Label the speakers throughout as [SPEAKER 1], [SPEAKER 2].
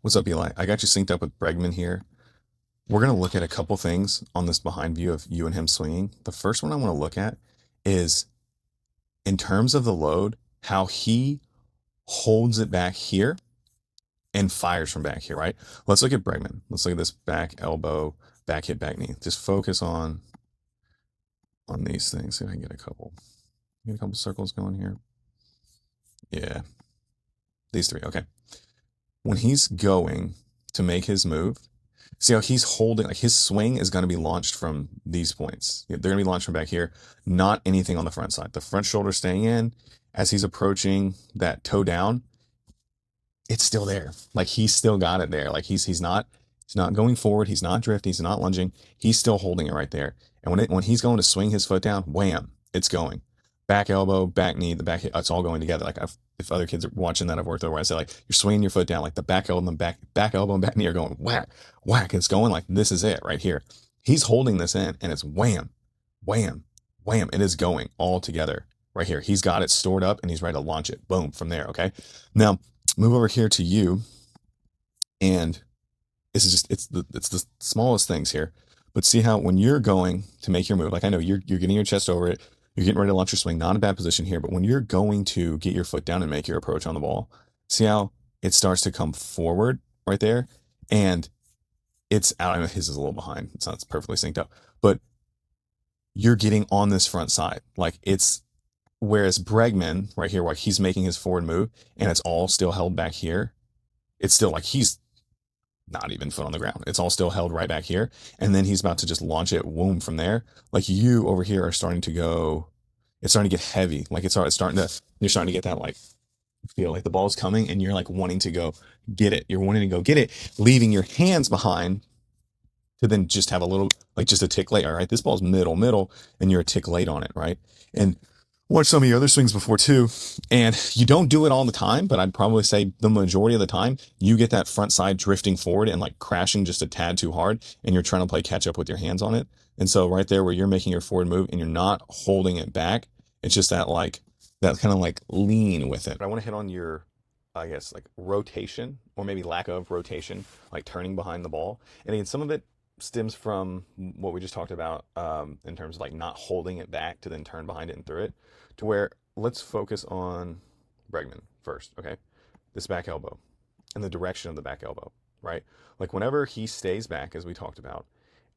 [SPEAKER 1] What's up, Eli? I got you synced up with Bregman here. We're going to look at a couple things on this behind view of you and him swinging. The first one I want to look at is in terms of the load, how he holds it back here and fires from back here, right? Let's look at Bregman. Let's look at this back elbow, back hit, back knee. Just focus on these things. See if I can get a couple circles going here. Yeah, these three. Okay. When he's going to make his move, see how he's holding, like his swing is going to be launched from these points. They're going to be launched from back here, not anything on the front side. The front shoulder staying in as he's approaching that toe down, it's still there. Like he's still got it there. Like he's not going forward. He's not drifting. He's not lunging. He's still holding it right there. And when he's going to swing his foot down, wham, it's going. Back elbow, back knee, the back hip, it's all going together. Like if other kids are watching that I've worked over, I say like you're swinging your foot down, like the back elbow and back elbow and back knee are going whack, whack. It's going like this is it right here. He's holding this in, and it's wham, wham, wham. It is going all together right here. He's got it stored up, and he's ready to launch it. Boom, from there. Okay. Now move over here to you, and this is just it's the smallest things here. But see how when you're going to make your move, like I know you're getting your chest over it, you're getting ready to launch your swing, not a bad position here, but when you're going to get your foot down and make your approach on the ball, see how it starts to come forward right there, and it's out. I know his is a little behind; it's not perfectly synced up, but you're getting on this front side, like it's. Whereas Bregman right here, while he's making his forward move, and it's all still held back here, it's still like he's not even foot on the ground. It's all still held right back here. And then he's about to just launch it, womb from there. Like you over here are starting to go, it's starting to get heavy. Like you're starting to get that like feel like the ball's coming and you're like wanting to go get it. You're wanting to go get it, leaving your hands behind to then just have a little, like just a tick late. All right, this ball's middle, and you're a tick late on it, right? And watch some of your other swings before too. And you don't do it all the time, but I'd probably say the majority of the time you get that front side drifting forward and like crashing just a tad too hard, and you're trying to play catch up with your hands on it. And so right there where you're making your forward move and you're not holding it back, it's just that kind of like lean with it. I want to hit on your I guess like rotation or maybe lack of rotation, like turning behind the ball. And again, some of it stems from what we just talked about in terms of like not holding it back to then turn behind it and through it, to where let's focus on Bregman first, okay? This back elbow and the direction of the back elbow, right? Like whenever he stays back, as we talked about,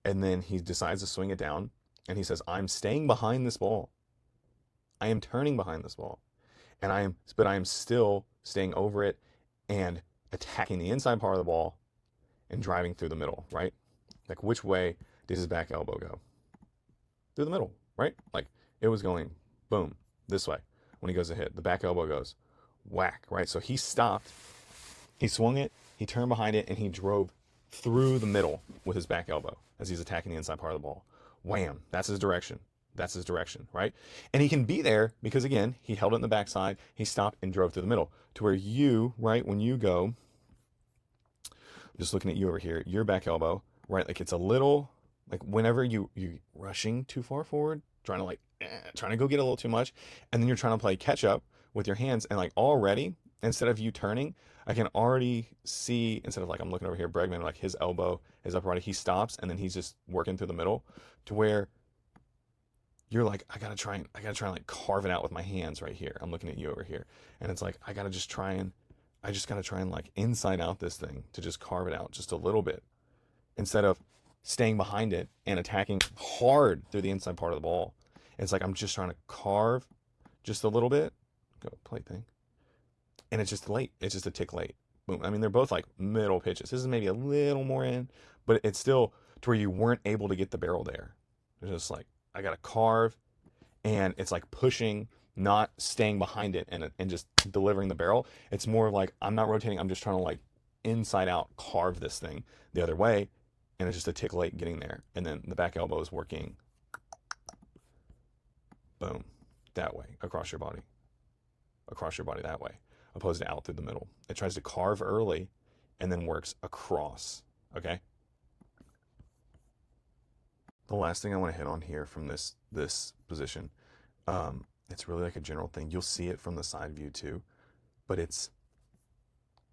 [SPEAKER 1] and then he decides to swing it down and he says, I'm staying behind this ball. I am turning behind this ball. But I am still staying over it and attacking the inside part of the ball and driving through the middle, right? Like which way did his back elbow go? Through the middle, right? Like it was going boom this way. When he goes to hit, the back elbow goes whack, right? So he stopped, he swung it, he turned behind it, and he drove through the middle with his back elbow as he's attacking the inside part of the ball. Wham! That's his direction. That's his direction, right? And he can be there because again, he held it in the backside, he stopped and drove through the middle. To where you, right, when you go, I'm just looking at you over here, your back elbow, right? Like it's a little like whenever you rushing too far forward, trying to go get a little too much, and then you're trying to play catch up with your hands, and like already instead of you turning, I can already see instead of like I'm looking over here, Bregman, like his elbow is up right, he stops and then he's just working through the middle, to where you're like I gotta try and like carve it out with my hands right here. I'm looking at you over here, and it's like I just gotta try and like inside out this thing to just carve it out just a little bit instead of staying behind it and attacking hard through the inside part of the ball. It's like I'm just trying to carve just a little bit. Go plate thing. And it's just late. It's just a tick late. Boom. I mean, they're both like middle pitches. This is maybe a little more in, but it's still to where you weren't able to get the barrel there. It's just like I got to carve, and it's like pushing, not staying behind it and just delivering the barrel. It's more like I'm not rotating. I'm just trying to like inside out carve this thing the other way, and it's just a tick late getting there. And then the back elbow is working, boom, that way across your body that way, opposed to out through the middle. It tries to carve early and then works across. Okay. The last thing I want to hit on here from this position, it's really like a general thing. You'll see it from the side view too, but it's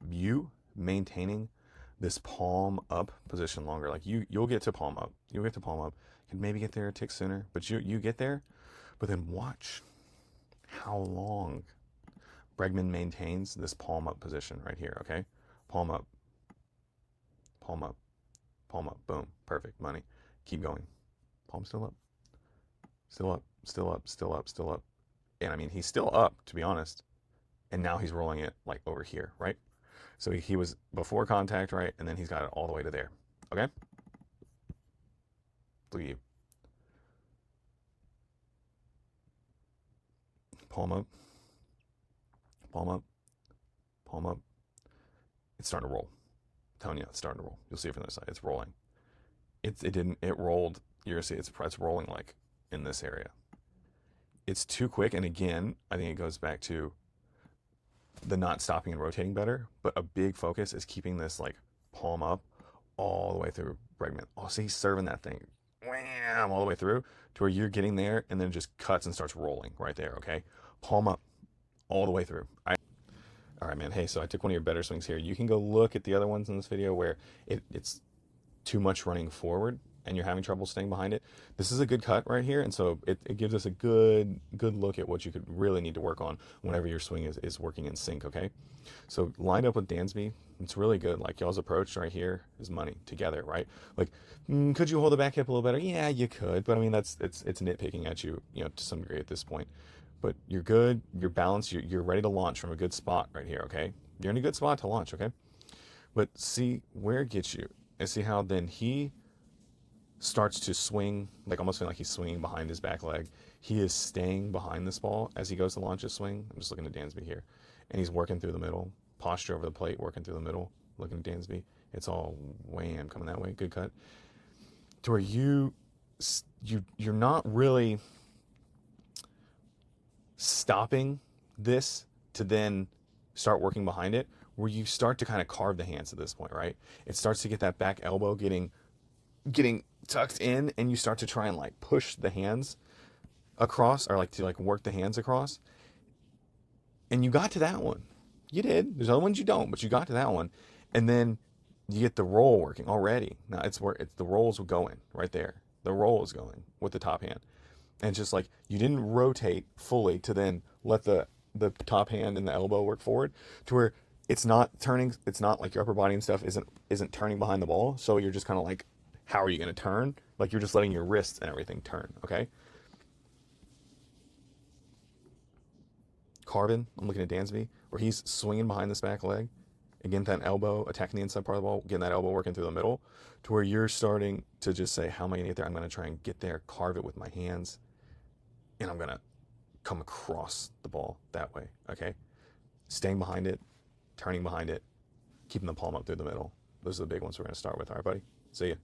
[SPEAKER 1] you maintaining this palm up position longer. Like you'll get to palm up. You'll get to palm up. You can maybe get there a tick sooner, but you get there. But then watch how long Bregman maintains this palm up position right here. Okay, palm up, palm up, palm up. Boom, perfect. Money. Keep going. Palm still up, still up, still up, still up, still up. And I mean, he's still up, to be honest. And now he's rolling it like over here, right? So he was before contact, right? And then he's got it all the way to there. Okay? Look at you. Palm up, palm up, palm up. It's starting to roll. I'm telling you, it's starting to roll. You'll see it from the side. It's rolling. It rolled. You're gonna see it's rolling like in this area. It's too quick. And again, I think it goes back to the not stopping and rotating better, but a big focus is keeping this like palm up all the way through Bregman. Oh, see, he's serving that thing, wham, all the way through to where you're getting there, and then it just cuts and starts rolling right there. Okay, palm up all the way through. All right, man. Hey, so I took one of your better swings here. You can go look at the other ones in this video where it's too much running forward and you're having trouble staying behind it. This is a good cut right here, and so it gives us a good look at what you could really need to work on whenever your swing is working in sync. Okay, so lined up with Dansby, it's really good. Like y'all's approach right here is money together, right? Like, could you hold the back hip a little better? Yeah, you could, but I mean it's nitpicking at you, to some degree at this point. But you're good, you're balanced, you're ready to launch from a good spot right here. Okay, you're in a good spot to launch. Okay, but see where it gets you, and see how then he starts to swing, like almost feeling like he's swinging behind his back leg. He is staying behind this ball as he goes to launch his swing. I'm just looking at Dansby here. And he's working through the middle. Posture over the plate, working through the middle. Looking at Dansby. It's all wham, coming that way. Good cut. To where you're not really stopping this to then start working behind it, where you start to kind of carve the hands at this point, right? It starts to get that back elbow getting tucked in, and you start to try and like push the hands across, or like to like work the hands across. And you got to that one. You did. There's other ones you don't, but you got to that one. And then you get the roll working already. Now it's where the rolls going right there. The roll is going with the top hand. And it's just like you didn't rotate fully to then let the top hand and the elbow work forward to where it's not turning. It's not like your upper body and stuff isn't turning behind the ball. So you're just kind of like, how are you going to turn? Like you're just letting your wrists and everything turn. Okay. Carbon, I'm looking at Dansby, where he's swinging behind this back leg. Again, that elbow, attacking the inside part of the ball, getting that elbow working through the middle, to where you're starting to just say, how am I going to get there? I'm going to try and get there, carve it with my hands, and I'm going to come across the ball that way, okay? Staying behind it, turning behind it, keeping the palm up through the middle. Those are the big ones we're going to start with. All right, buddy? See ya.